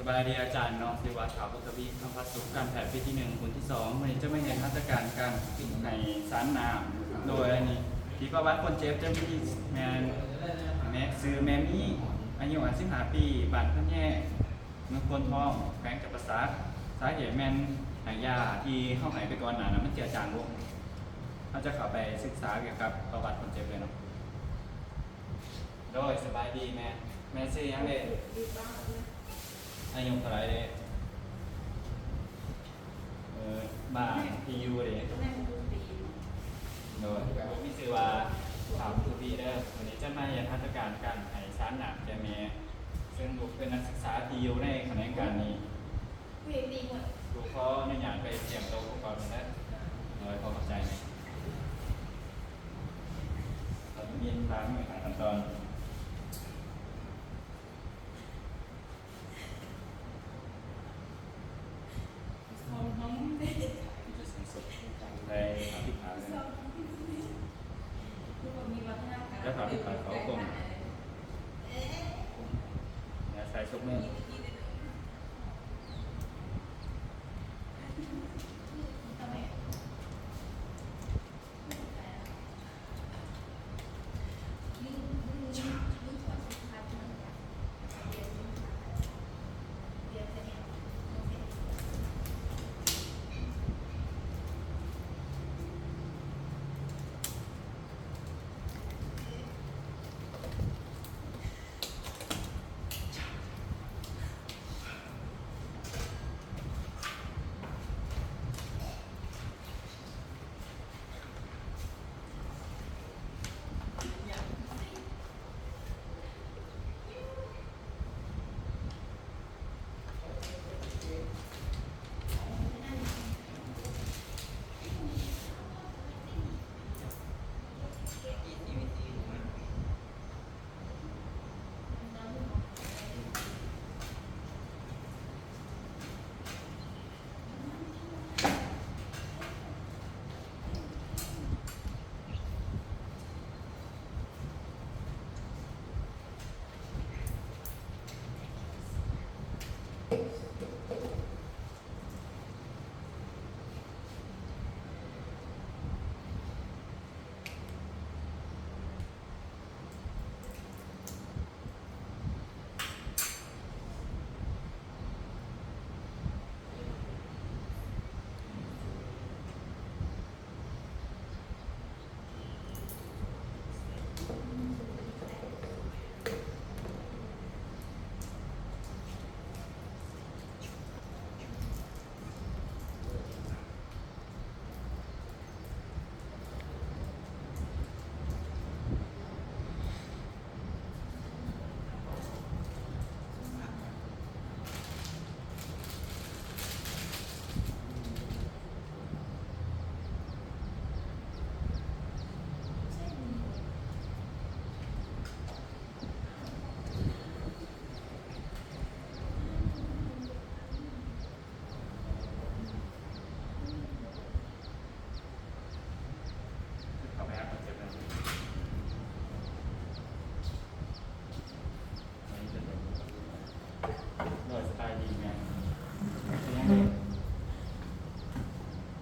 บายดีอาจารย์น้องศิวัตรขาวพุทธวิคำพัฒสุขการแพทย์ปีที่1 คนที่2วันนี้จะมาเห็นมาตรการการในสารน้ำโดยอันนี้ที่ประวัติคนเจ็บจะมีแม่ซื้อแม่มี่อายุ15 ปีบาดพะแย่เมืองคนทองแขวงจับประสาทสาเหตุแมนหายาที่เข้าหายไปก่อนหน้านั้นมันเจือจางลงเขาจะเข้าไปศึกษาเกี่ยวกับประวัติคนเจ็บเลยเนาะโดยสบายดีแม่ซื้อยังเลยอายุเท่าไรเลยบ้านที่อยู่เลยโดยมีชื่อว่าถามทุบีเด้อวันนี้จะมาเรียนทัศการการให้สารหนักแกเมซึ่งลูกเป็นนักศึกษาที่อยู่ในแขนงการนี้ลูกเขาในอย่างไปเตรียมตัวอุปกรณ์นะโดยพอเข้าใจไหมเราจะมีตามขั้นตอนได้ถามที่ผ่านเลยแล้วถามที่ผ่านเขากลมใส่ซุปมือ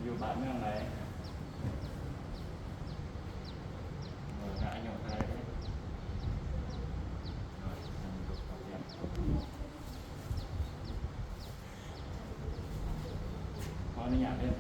อยู่บ้านเมืองไหนอายุเท่าไรขออนุญาตเล่น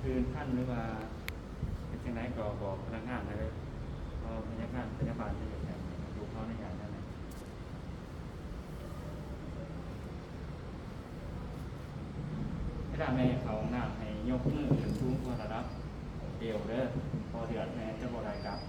คืนขั้นหรือว่าเป็นจังไรก็บอกพนักงานเลยพอพนักงานพยาบาลจะอยู่แถวดูเขาในอย่างนั้นนะให้ได้แม่เขาหน้าให้ยกมือถึงสูงกว่าระดับเอวเด้อพอเดือดแม่จะบรายกับ